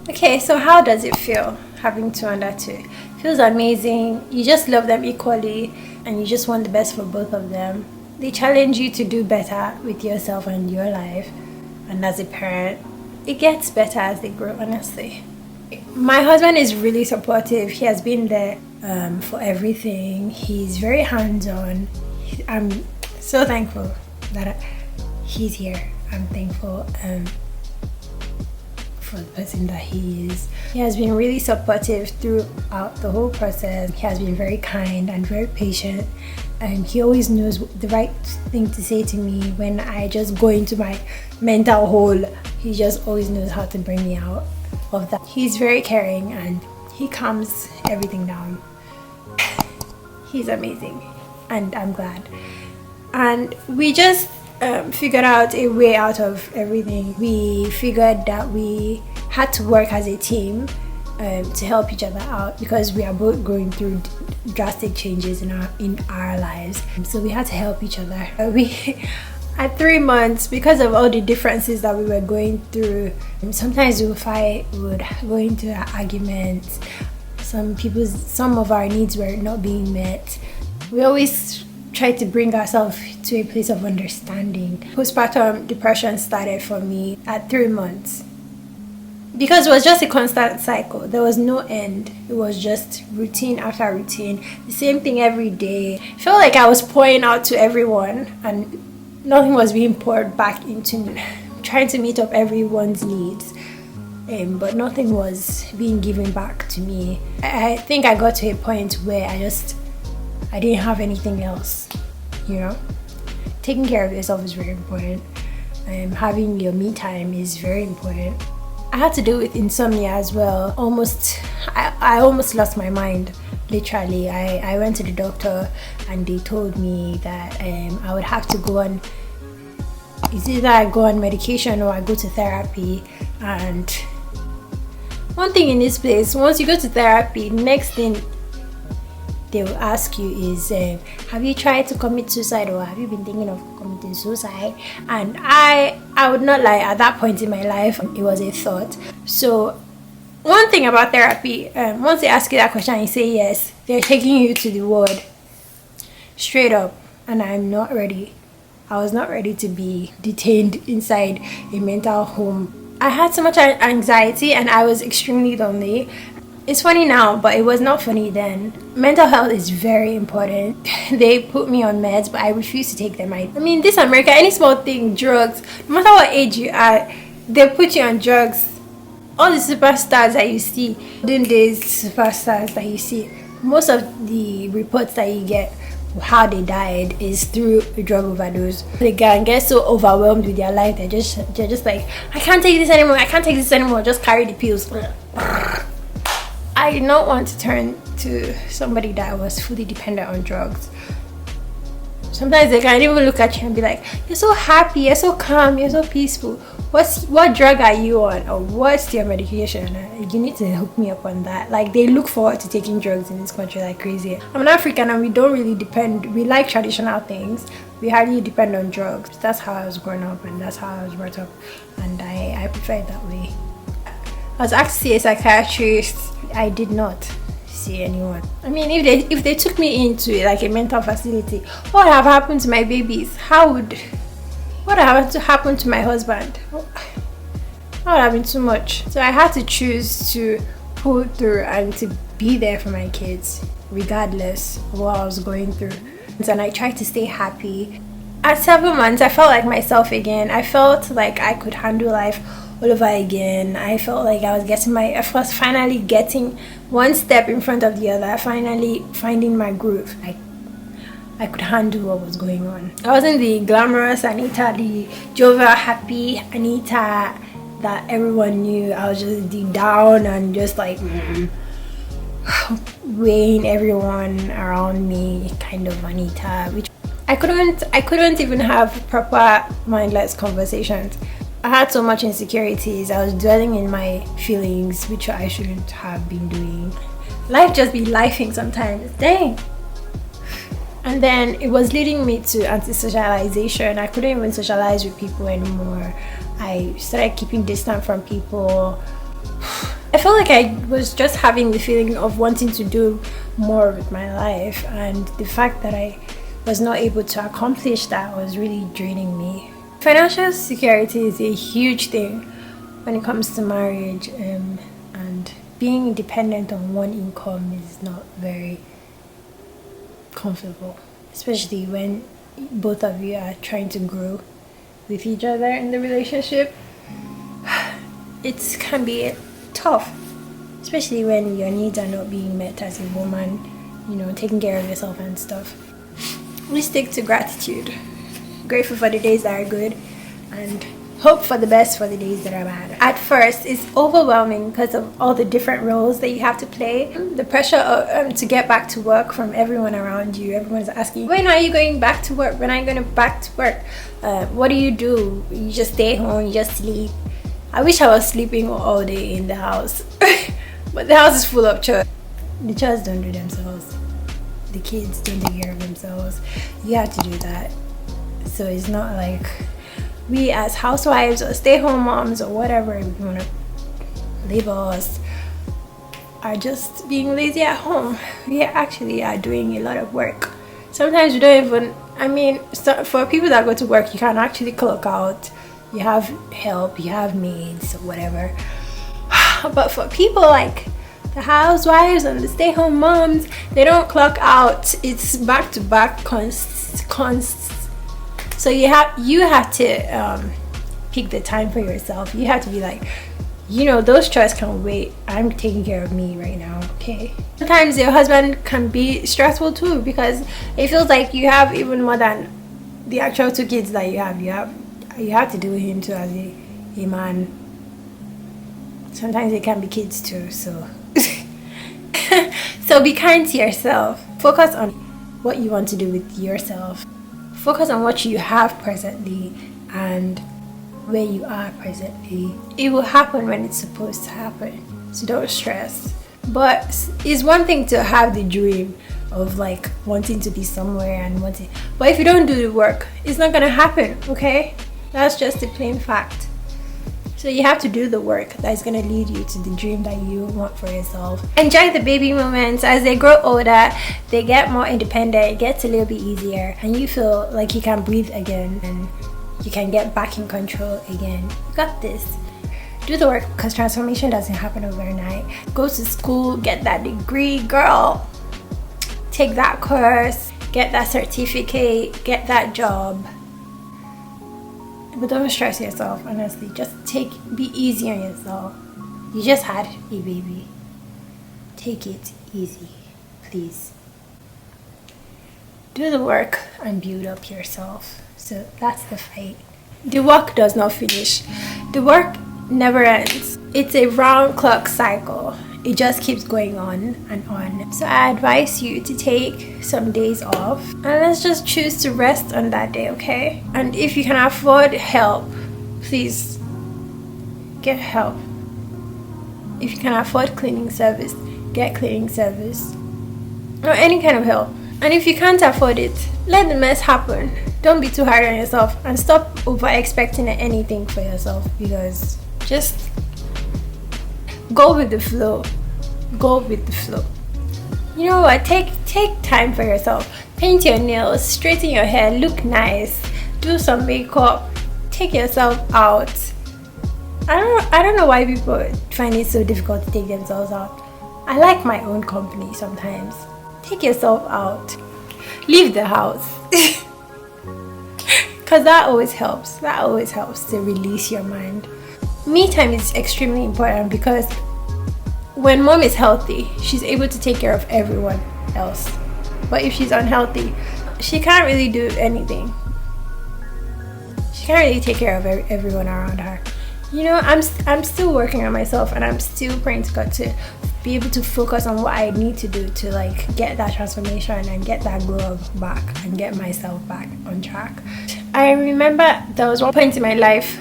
Okay, so how does it feel having two under two? It feels amazing. You just love them equally and you just want the best for both of them. They challenge you to do better with yourself and your life. And as a parent, it gets better as they grow, honestly. My husband is really supportive. He has been there for everything. He's very hands-on. I'm so thankful that he's here. I'm thankful for the person that he is. He has been really supportive throughout the whole process. He has been very kind and very patient, and he always knows the right thing to say to me when I just go into my mental hole. He just always knows how to bring me out of that. He's very caring and he calms everything down. He's amazing and I'm glad. And we just figured out a way out of everything. We figured that we had to work as a team to help each other out because we are both going through drastic changes in our lives. So we had to help each other. At 3 months, because of all the differences that we were going through, sometimes we would fight, we would go into arguments. Some of our needs were not being met. We always try to bring ourselves to a place of understanding. Postpartum depression started for me at 3 months because it was just a constant cycle. There was no end. It was just routine after routine, the same thing every day. I felt like I was pouring out to everyone and nothing was being poured back into me. Trying to meet up everyone's needs, but nothing was being given back to me. I think I got to a point where I didn't have anything else, Taking care of yourself is very important. Having your me time is very important. I had to deal with insomnia as well. I almost lost my mind, literally. I went to the doctor and they told me that I would have to go on, it's either I go on medication or I go to therapy. And one thing in this place, once you go to therapy, next thing they will ask you is, have you tried to commit suicide or have you been thinking of committing suicide? And I would not lie, at that point in my life, it was a thought. So one thing about therapy, once they ask you that question and you say yes, they're taking you to the ward straight up. And I'm not ready. I was not ready to be detained inside a mental home. I had so much anxiety and I was extremely lonely. It's funny now, but it was not funny then. Mental health is very important. They put me on meds, but I refuse to take them. I mean, this America, any small thing, drugs, no matter what age you are, they put you on drugs. All the superstars that you see, during these superstars that you see, most of the reports that you get, how they died, is through a drug overdose. They can get so overwhelmed with their life, they're just like, I can't take this anymore, just carry the pills. I did not want to turn to somebody that was fully dependent on drugs. Sometimes they can even look at you and be like, you're so happy, you're so calm, you're so peaceful. What drug are you on? Or what's your medication? You need to hook me up on that. Like, they look forward to taking drugs in this country like crazy. I'm an African and we don't really depend. We like traditional things. We hardly depend on drugs. That's how I was growing up and that's how I was brought up. And I prefer it that way. I was asked to see a psychiatrist. I did not see anyone. I mean, if they took me into like a mental facility, what would have happened to my babies? What would have happened to my husband? That would have been too much. So I had to choose to pull through and to be there for my kids, regardless of what I was going through. And I tried to stay happy. At 7 months, I felt like myself again. I felt like I could handle life all over again. I felt like I was finally getting one step in front of the other, finally finding my groove. I could handle what was going on. I wasn't the glamorous Anita, the jovial, happy Anita that everyone knew. I was just deep down and just like weighing everyone around me kind of Anita, which I couldn't even have proper mindless conversations. I had so much insecurities. I was dwelling in my feelings, which I shouldn't have been doing. Life just be lifing sometimes. Dang. And then it was leading me to anti-socialization. I couldn't even socialize with people anymore. I started keeping distant from people. I felt like I was just having the feeling of wanting to do more with my life, and the fact that I was not able to accomplish that was really draining me. Financial security is a huge thing when it comes to marriage, and being dependent on one income is not very comfortable, especially when both of you are trying to grow with each other in the relationship. It can be tough, especially when your needs are not being met as a woman, taking care of yourself and stuff. We stick to gratitude, grateful for the days that are good, and hope for the best for the days that are bad. At first, it's overwhelming because of all the different roles that you have to play. The pressure to get back to work from everyone around you. Everyone's asking, when are you going back to work? When are you going back to work? What do? You just stay home, you just sleep. I wish I was sleeping all day in the house. But the house is full of chores. The chores don't do themselves. The kids don't take care of themselves. You have to do that. So it's not like we as housewives or stay-home moms or whatever you want to label us are just being lazy at home. We actually are doing a lot of work. Sometimes we don't even, for people that go to work, you can actually clock out. You have help, you have maids or whatever. But for people like the housewives and the stay-home moms, they don't clock out. It's back-to-back so you have to pick the time for yourself. You have to be like, those chores can wait. I'm taking care of me right now, okay? Sometimes your husband can be stressful too, because it feels like you have even more than the actual 2 kids that you have. You have to deal with him too as a man. Sometimes it can be kids too, so so be kind to yourself. Focus on what you want to do with yourself. Focus on what you have presently and where you are presently. It will happen when it's supposed to happen, so don't stress. But it's one thing to have the dream of like wanting to be somewhere but if you don't do the work, it's not gonna happen, okay? That's just a plain fact. So you have to do the work that is going to lead you to the dream that you want for yourself. Enjoy the baby moments. As they grow older, they get more independent, it gets a little bit easier, and you feel like you can breathe again and you can get back in control again. You got this. Do the work, because transformation doesn't happen overnight. Go to school, get that degree, girl. Take that course, get that certificate, get that job. But don't stress yourself, honestly. Just be easy on yourself. You just had a baby. Take it easy, please. Do the work and build up yourself. So that's the fight. The work does not finish. The work never ends. It's a round clock cycle. It just keeps going on and on. So I advise you to take some days off and let's just choose to rest on that day, okay? And if you can afford help, please get help. If you can afford cleaning service, get cleaning service or any kind of help. And if you can't afford it, let the mess happen. Don't be too hard on yourself and stop over expecting anything for yourself, because just go with the flow. Go with the flow. You know what? Take time for yourself. Paint your nails, straighten your hair, look nice, do some makeup, take yourself out. I don't know why people find it so difficult to take themselves out. I like my own company sometimes. Take yourself out. Leave the house. Because that always helps. That always helps to release your mind. Me time is extremely important, because when mom is healthy, she's able to take care of everyone else. But if she's unhealthy, she can't really do anything. She can't really take care of everyone around her. I'm still working on myself, and I'm still praying to God to be able to focus on what I need to do to like get that transformation and get that glow up back and get myself back on track. I remember there was one point in my life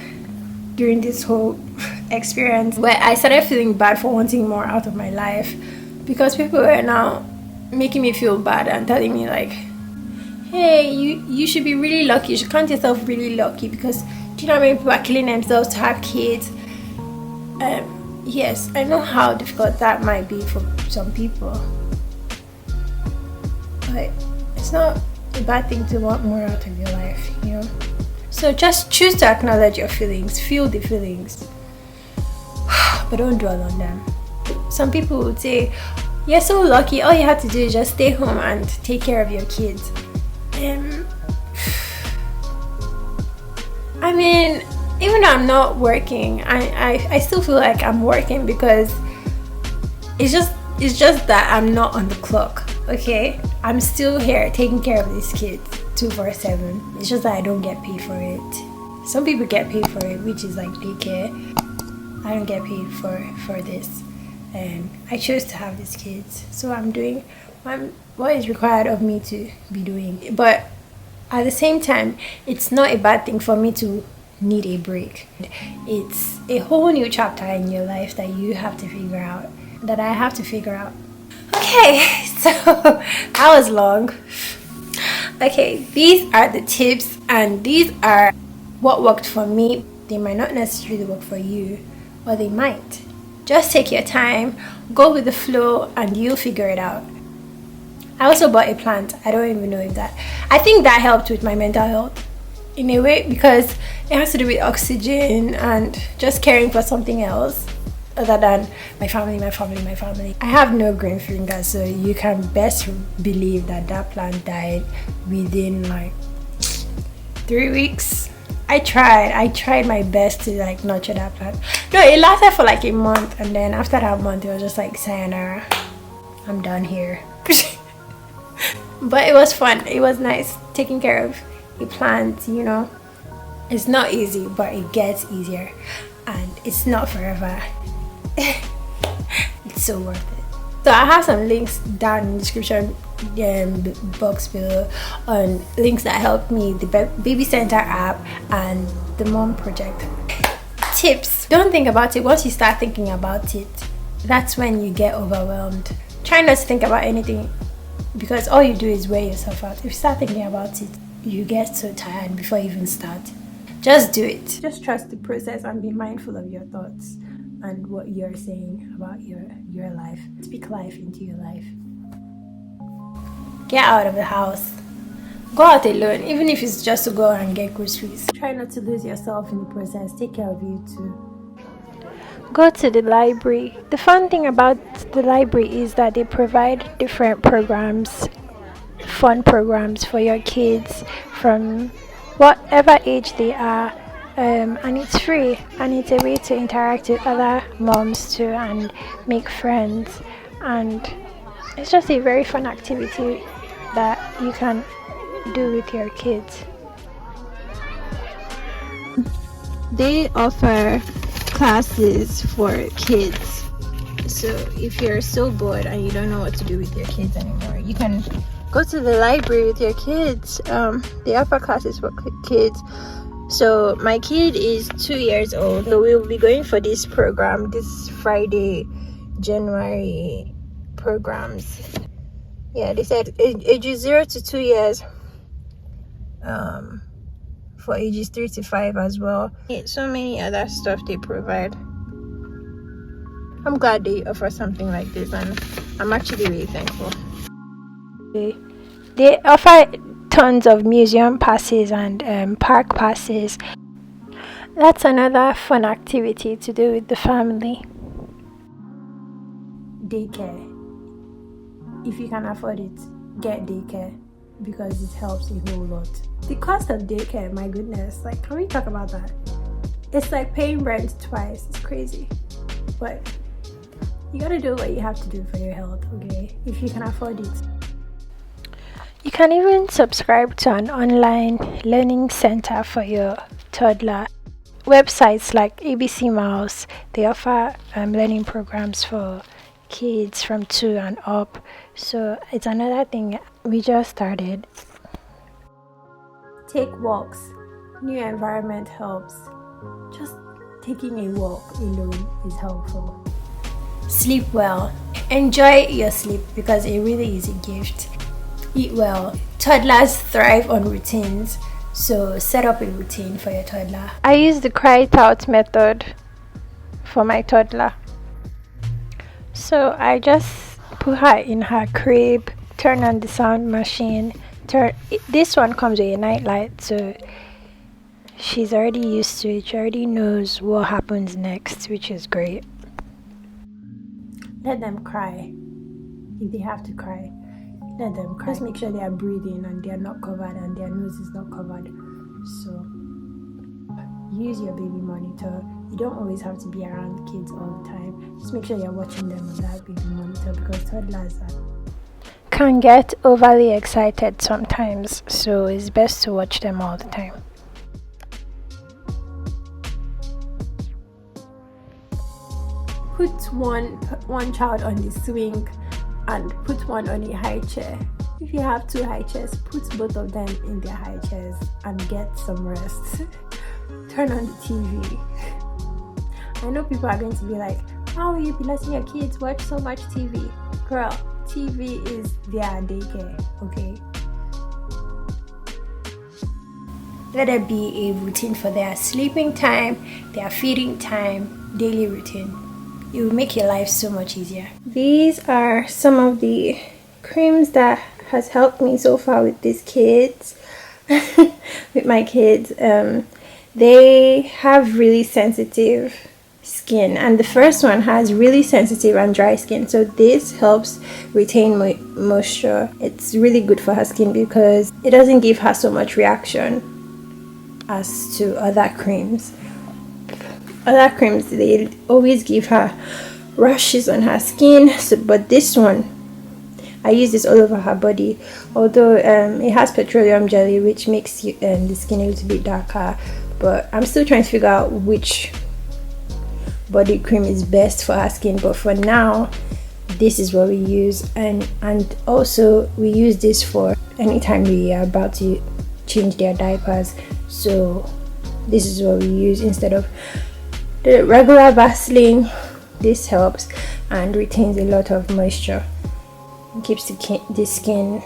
during this whole experience where I started feeling bad for wanting more out of my life, because people were now making me feel bad and telling me like, hey, you should be really lucky, you should count yourself really lucky, because do you know how many people are killing themselves to have kids? Yes, I know how difficult that might be for some people, but it's not a bad thing to want more out of your life, you know? So just choose to acknowledge your feelings, feel the feelings, but don't dwell on them. Some people would say, you're so lucky, all you have to do is just stay home and take care of your kids. I mean, even though I'm not working, I still feel like I'm working, because it's just that I'm not on the clock, okay? I'm still here taking care of these kids 24/7. It's just that I don't get paid for it. Some people get paid for it, which is like daycare. I don't get paid for this, and I chose to have these kids, so I'm doing what is required of me to be doing. But at the same time, it's not a bad thing for me to need a break. It's a whole new chapter in your life that you have to figure out, that I have to figure out. Okay, so that was long. Okay, these are the tips, and these are what worked for me. They might not necessarily work for you, or they might. Just take your time, go with the flow, and you'll figure it out. I also bought a plant. I don't even know if I think that helped with my mental health in a way, because it has to do with oxygen and just caring for something else other than my family. I have no green fingers, so you can best believe that plant died within like 3 weeks. I tried my best to like nurture that plant. No, it lasted for like a month, and then after that month it was just like, sayonara, I'm done here. But it was fun. It was nice taking care of a plant, you know. It's not easy, but it gets easier, and it's not forever. It's so worth it. So I have some links down in the description box below on links that helped me, the baby center app and the mom project. Tips: don't think about it. Once you start thinking about it, that's when you get overwhelmed. Try not to think about anything, because all you do is wear yourself out. If you start thinking about it, you get so tired before you even start. Just do it. Just trust the process and be mindful of your thoughts and what you're saying about your life. Speak life into your life. Get out of the house. Go out alone, even if it's just to go and get groceries. Try not to lose yourself in the process. Take care of you too. Go to the library. The fun thing about the library is that they provide different programs, fun programs for your kids from whatever age they are, and it's free, and it's a way to interact with other moms too and make friends, and it's just a very fun activity that you can do with your kids. They offer classes for kids, so if you're so bored and you don't know what to do with your kids anymore, you can go to the library with your kids. They offer classes for kids. So my kid is 2 years old, so we'll be going for this program this Friday, January programs. Yeah, they said ages 0 to 2 years, for ages 3 to 5 as well. So many other stuff they provide. I'm glad they offer something like this, and I'm actually really thankful. They offer tons of museum passes and park passes. That's another fun activity to do with the family. Daycare. If you can afford it, get daycare, because it helps a whole lot. The cost of daycare, my goodness, like, can we talk about that? It's like paying rent twice. It's crazy. But you gotta do what you have to do for your health, okay? If you can afford it. You can even subscribe to an online learning center for your toddler. Websites like ABC Mouse, they offer learning programs for kids from 2 and up. So it's another thing we just started. Take walks. New environment helps. Just taking a walk alone is helpful. Sleep well. Enjoy your sleep, because it really is a gift. Eat well. Toddlers thrive on routines, so set up a routine for your toddler. I use the cry it out method for my toddler. So I just put her in her crib, turn on the sound machine. This one comes with a night light, so she's already used to it. She already knows what happens next, which is great. Let them cry. If they have to cry, let them cry. Just make sure they are breathing and they are not covered and their nose is not covered. So use your baby monitor. You don't always have to be around kids all the time. Just make sure you're watching them on that baby monitor, because toddlers can get overly excited sometimes, so it's best to watch them all the time. Put one child on the swing and put one on a high chair. If you have 2 high chairs, put both of them in their high chairs and get some rest. Turn on the TV. I know people are going to be like, how will you be letting your kids watch so much TV? Girl, TV is their daycare, okay? Let it be a routine for their sleeping time, their feeding time, daily routine. It will make your life so much easier. These are some of the creams that has helped me so far with these kids. With my kids, they have really sensitive skin, and the first one has really sensitive and dry skin, so this helps retain moisture. It's really good for her skin because it doesn't give her so much reaction as to other creams. Other creams, they always give her rashes on her skin, but this one, I use this all over her body, although it has petroleum jelly, which makes the skin a little bit darker, but I'm still trying to figure out which body cream is best for her skin. But for now, this is what we use, and also we use this for anytime we are about to change their diapers, so this is what we use instead of the regular Vaseline. This helps and retains a lot of moisture. It keeps the skin,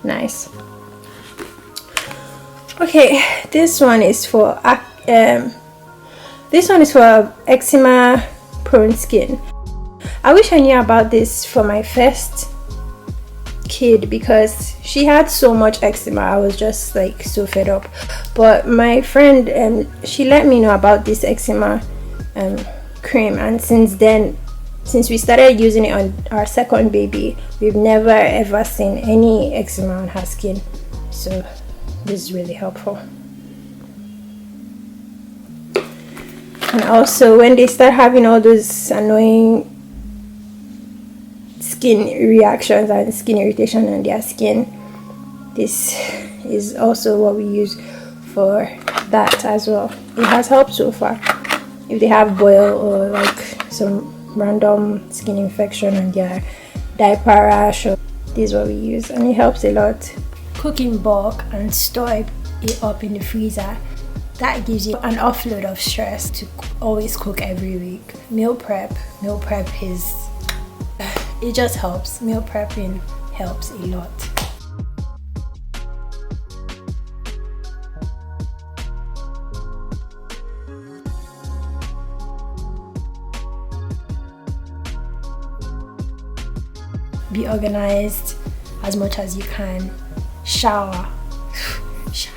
nice. Okay, this one is for eczema prone skin. I wish I knew about this for my first kid because she had so much eczema. I was just like so fed up, but my friend she let me know about this eczema cream, and since we started using it on our second baby, we've never ever seen any eczema on her skin, so this is really helpful. And also when they start having all those annoying skin reactions and skin irritation on their skin, this is also what we use for that as well. It has helped so far. If they have boil or like some random skin infection on their diaper rash, this is what we use, and it helps a lot. Cook in bulk and store it up in the freezer. That gives you an offload of stress to always cook every week. Meal prep is, it just helps. Meal prepping helps a lot. Be organized as much as you can. Shower.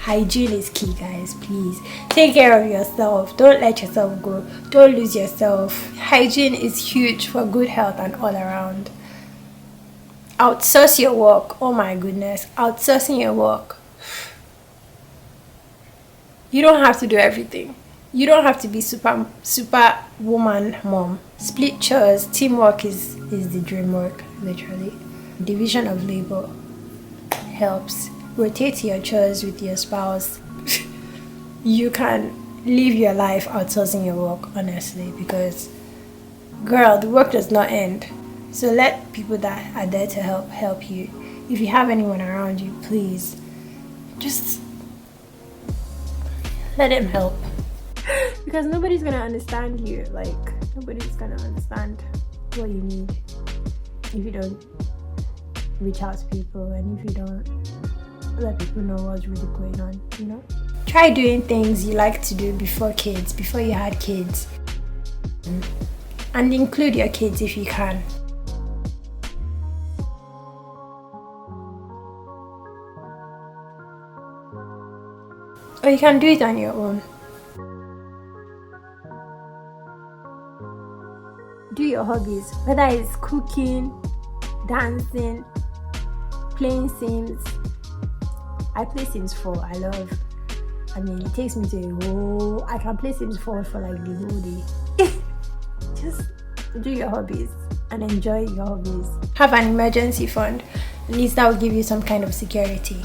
Hygiene is key, guys. Please take care of yourself. Don't let yourself go. Don't lose yourself. Hygiene is huge for good health and all around. Outsource your work. Oh my goodness, outsourcing your work. You don't have to do everything. You don't have to be super woman mom. Split chores. Teamwork is the dream work, literally. Division of labor helps. Rotate your chores with your spouse. You can live your life outsourcing your work, honestly, because girl, the work does not end. So let people that are there to help you. If you have anyone around you, please just let them help. Because nobody's gonna understand you. Like, nobody's gonna understand what you need if you don't reach out to people and if you don't let people know what's really going on, Try doing things you like to do before you had kids. and include your kids if you can. Or you can do it on your own. Do your hobbies, whether it's cooking, dancing, playing Sims. I play Sims 4. It takes me to I can play Sims 4 for like the whole day. Just do your hobbies and enjoy your hobbies. Have an emergency fund. At least that will give you some kind of security.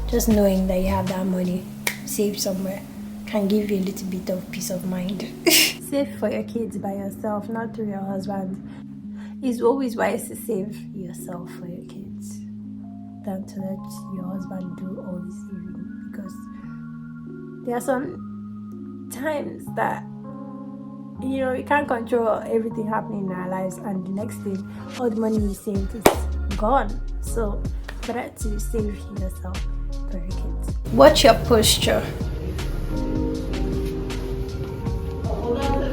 Just knowing that you have that money saved somewhere can give you a little bit of peace of mind. Save for your kids by yourself, not through your husband. It's always wise to save yourself for your kids than to let your husband do all the saving, because there are some times that we can't control everything happening in our lives, and the next thing, all the money you saved is gone. So better to save yourself for your kids. Watch your posture.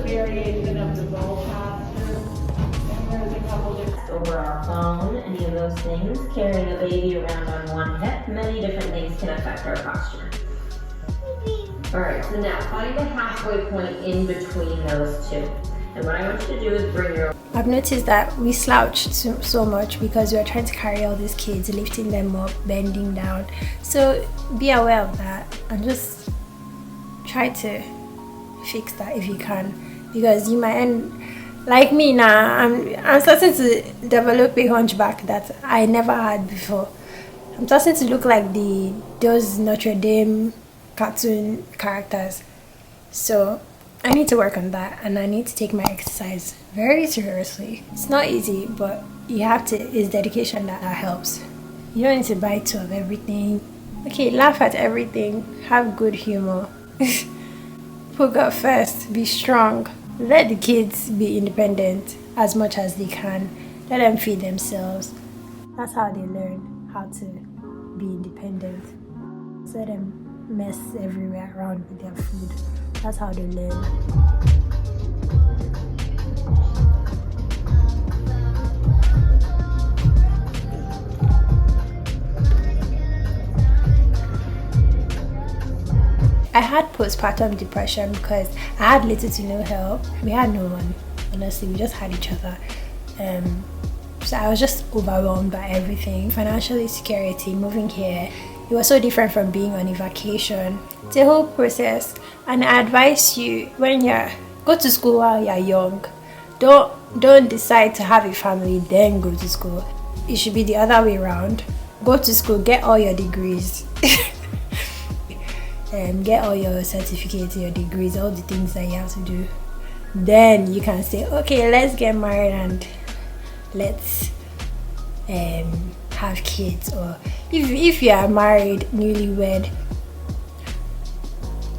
Variation of the bowl posture, and there's a couple different over our phone, any of those things. Carrying a baby around on one hip, many different things can affect our posture. Alright, so now find a halfway point in between those two. And what I want you to do is bring your... I've noticed that we slouch so much because we're trying to carry all these kids, lifting them up, bending down. So be aware of that and just try to fix that if you can, because you might end like me now. I'm starting to develop a hunchback that I never had before. I'm starting to look like those Notre Dame cartoon characters. So I need to work on that, and I need to take my exercise very seriously. It's not easy, but you have to. It's dedication that helps. You don't need to buy two of everything. Okay, laugh at everything. Have good humor. Put God first. Be strong. Let the kids be independent as much as they can. Let them feed themselves. That's how they learn how to be independent. Let them mess everywhere around with their food. That's how they learn. I had postpartum depression because I had little to no help. We had no one, honestly. We just had each other. So I was just overwhelmed by everything. Financial insecurity, moving here. It was so different from being on a vacation. It's a whole process. And I advise you, when go to school while you're young. Don't decide to have a family, then go to school. It should be the other way around. Go to school, get all your degrees. Get all your certificates, your degrees, all the things that you have to do. Then you can say, okay, let's get married and let's have kids. Or if you are married, newlywed,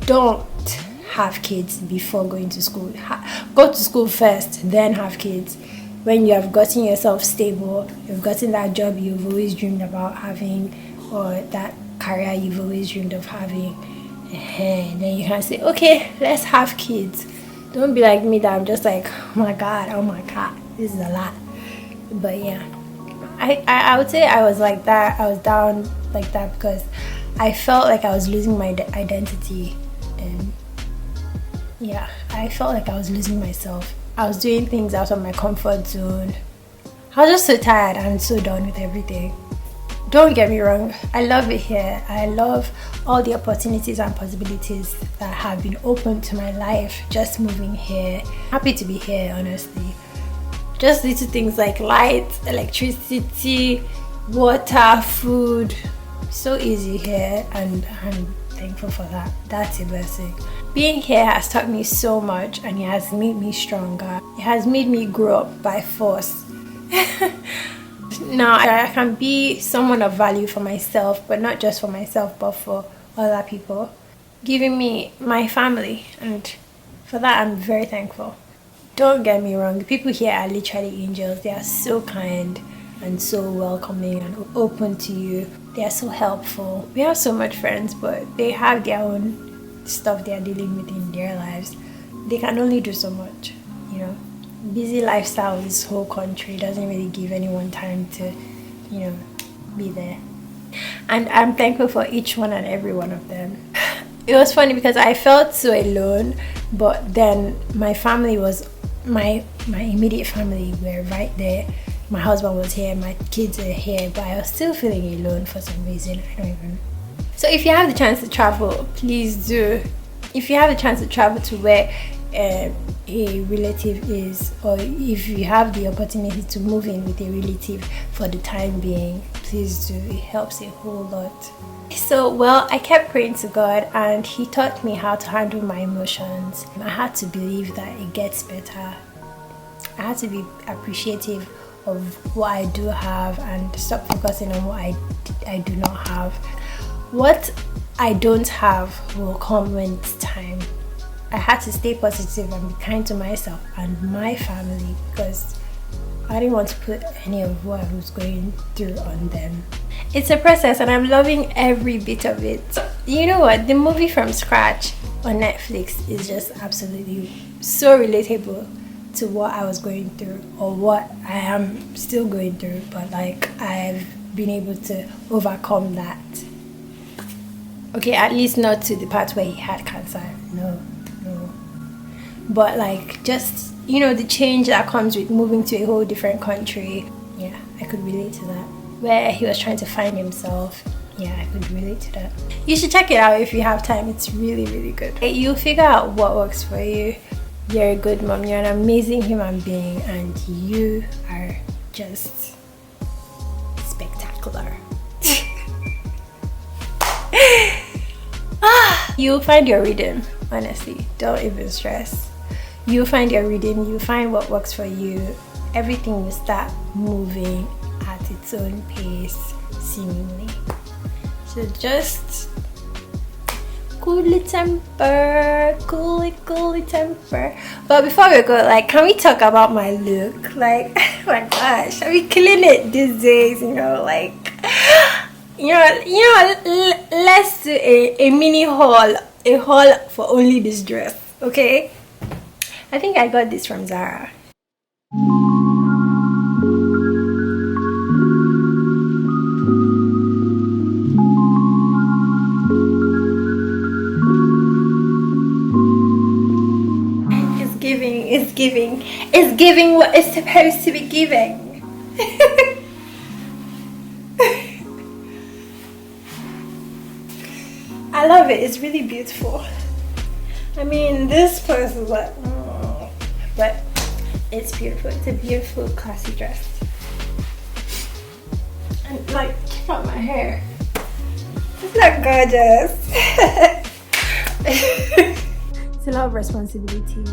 don't have kids before going to school. Go to school first, then have kids. When you have gotten yourself stable, you've gotten that job you've always dreamed about having, or that career you've always dreamed of having, and then you can say, okay, let's have kids. Don't be like me that I'm just like, oh my god, this is a lot. But yeah, I would say I was like that. I was down like that because I felt like I was losing my identity, and yeah, I felt like I was losing myself. I was doing things out of my comfort zone. I was just so tired and so done with everything. Don't get me wrong, I love it here. I love all the opportunities and possibilities that have been open to my life just moving here. Happy to be here, honestly. Just little things like light, electricity, water, food. So easy here, and I'm thankful for that. That's a blessing. Being here has taught me so much, and it has made me stronger. It has made me grow up by force. Now I can be someone of value for myself, but not just for myself, but for other people, giving me my family, and for that I'm very thankful. Don't get me wrong, the people here are literally angels. They are so kind and so welcoming and open to you. They are so helpful. We have so much friends, but they have their own stuff they are dealing with in their lives. they can only do so much, you know. Busy lifestyle, this whole country doesn't really give anyone time to, you know, be there. And I'm thankful for each one and every one of them. It was funny because I felt so alone, but then my family was, my immediate family were right there. My husband was here, my kids are here, but I was still feeling alone for some reason. I don't even. So if you have the chance to travel, please do. If you have the chance to travel to where a relative is, or if you have the opportunity to move in with a relative for the time being, please do. It helps a whole lot. So, well, I kept praying to God, and He taught me how to handle my emotions. I had to believe that it gets better. I had to be appreciative of what I do have and stop focusing on what I do not have. What I don't have will come when it's time. I had to stay positive and be kind to myself and my family, because I didn't want to put any of what I was going through on them. It's a process and I'm loving every bit of it. You know what? The movie From Scratch on Netflix is just absolutely so relatable to what I was going through, or what I am still going through, but like I've been able to overcome that. Okay, at least not to the part where he had cancer. No. But like, just, you know, the change that comes with moving to a whole different country. Yeah, I could relate to that. Where he was trying to find himself. Yeah, I could relate to that. You should check it out if you have time. It's really, really good. You'll figure out what works for you. You're a good mom. You're an amazing human being, and you are just spectacular. You'll find your rhythm. Honestly, don't even stress. You'll find your rhythm. You'll find what works for you. Everything will start moving at its own pace, seemingly. So just cool temper. But before we go, like, can we talk about my look? Like, oh my gosh, are we killing it these days? You know, like, let's do a mini haul, a haul for only this dress, okay? I think I got this from Zara. It's giving what it's supposed to be giving. I love it. It's really beautiful. I mean, this purse is like, but it's beautiful. It's a beautiful, classy dress. And like, check out my hair. It's not gorgeous. It's a lot of responsibility.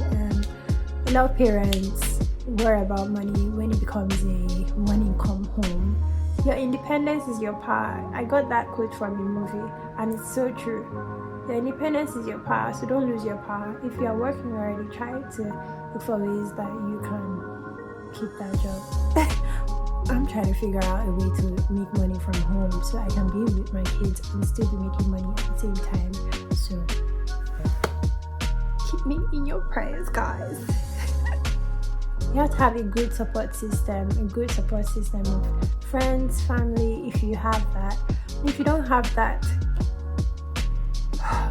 A lot of parents worry about money when it becomes a one-income home. Your independence is your power. I got that quote from a movie, and it's so true. Your independence is your power, so don't lose your power. If you are working already, try to look for ways that you can keep that job. I'm trying to figure out a way to make money from home so I can be with my kids and still be making money at the same time. So keep me in your prayers, guys. You have to have a good support system of friends, family, if you have that. If you don't have that,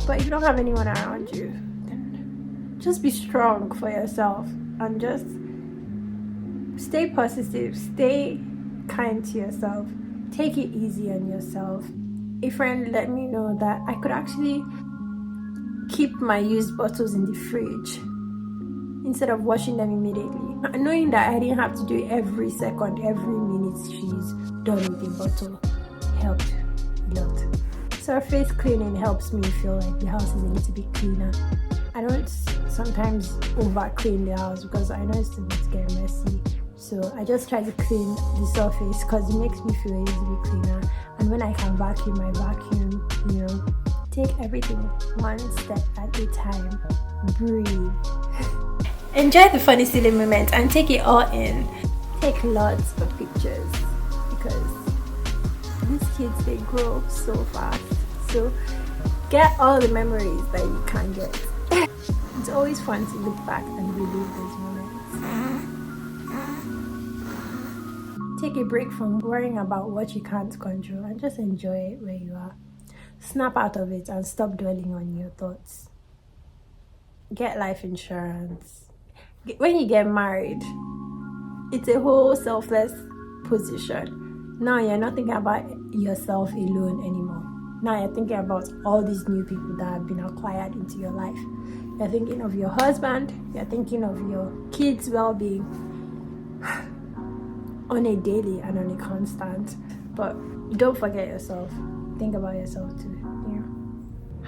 but if you don't have anyone around you, then just be strong for yourself and just stay positive, stay kind to yourself, take it easy on yourself. A friend let me know that I could actually keep my used bottles in the fridge instead of washing them immediately. Knowing that I didn't have to do it every second, every minute she's done with the bottle helped a lot. Surface cleaning helps me feel like the house is a little bit cleaner. I don't sometimes over clean the house because I know it's getting messy. So I just try to clean the surface because it makes me feel a little bit cleaner. And when I can vacuum, I vacuum, you know. Take everything one step at a time. Breathe. Enjoy the funny, silly moments and take it all in. Take lots of pictures because these kids, they grow so fast. So Get all the memories that you can get. It's always fun to look back and relive those moments. Take a break from worrying about what you can't control and just enjoy it where you are. Snap out of it and stop dwelling on your thoughts. Get life insurance. When you get married, it's a whole selfless position. Now you're not thinking about yourself alone anymore. Now you're thinking about all these new people that have been acquired into your life. You're thinking of your husband, you're thinking of your kids' well-being on a daily and on a constant. But don't forget yourself. Think about yourself too.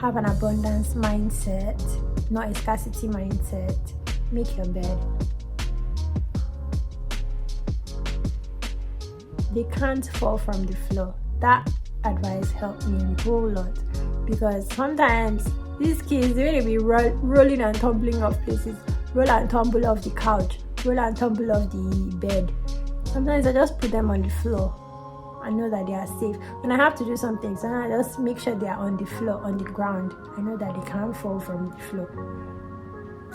Have an abundance mindset, not a scarcity mindset. Make your bed. They can't fall from the floor. That advice helped me a whole lot, because sometimes these kids, they will be rolling and tumbling off places, roll and tumble off the couch, roll and tumble off the bed. Sometimes I just put them on the floor. I know that they are safe. When I have to do something, so I just make sure they are on the floor, on the ground. I know that they can't fall from the floor.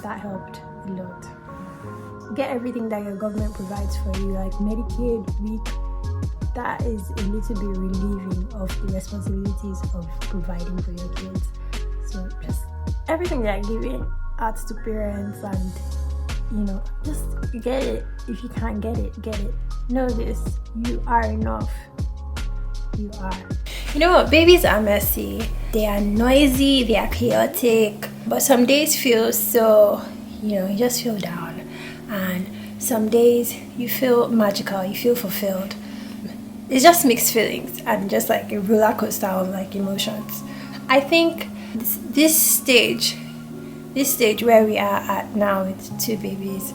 That helped a lot. Get everything that your government provides for you, like Medicaid, WIC. That is a little bit relieving of the responsibilities of providing for your kids. So just everything they are giving out to parents, and just get it. If you can't get it, get it. Know this, you are enough. You are. You know what? Babies are messy. They are noisy, they are chaotic, but some days feel so, you just feel down. And some days you feel magical, you feel fulfilled. It's just mixed feelings and just like a roller coaster of like emotions. I think this stage where we are at now with two babies,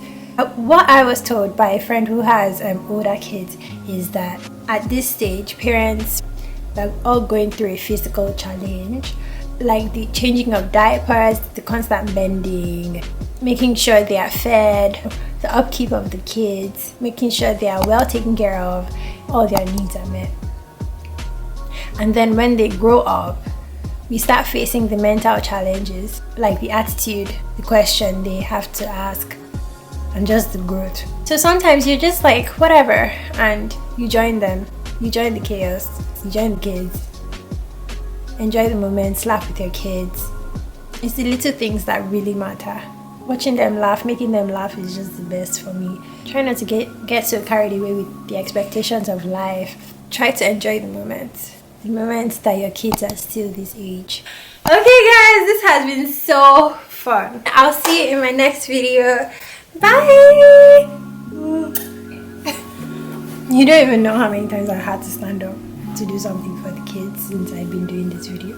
what I was told by a friend who has older kids is that at this stage, parents are all going through a physical challenge, like the changing of diapers, the constant bending, making sure they are fed, the upkeep of the kids, making sure they are well taken care of, all their needs are met. And then when they grow up, we start facing the mental challenges, like the attitude, the question they have to ask, and just the growth. So sometimes you're just like, whatever, and you join them. You join the chaos, you join the kids. Enjoy the moment, laugh with your kids. It's the little things that really matter. Watching them laugh, making them laugh is just the best for me. Try not to get so carried away with the expectations of life. Try to enjoy the moments that your kids are still this age. Okay guys, this has been so fun. I'll see you in my next video. Bye! You don't even know how many times I had to stand up to do something for the kids since I've been doing this video.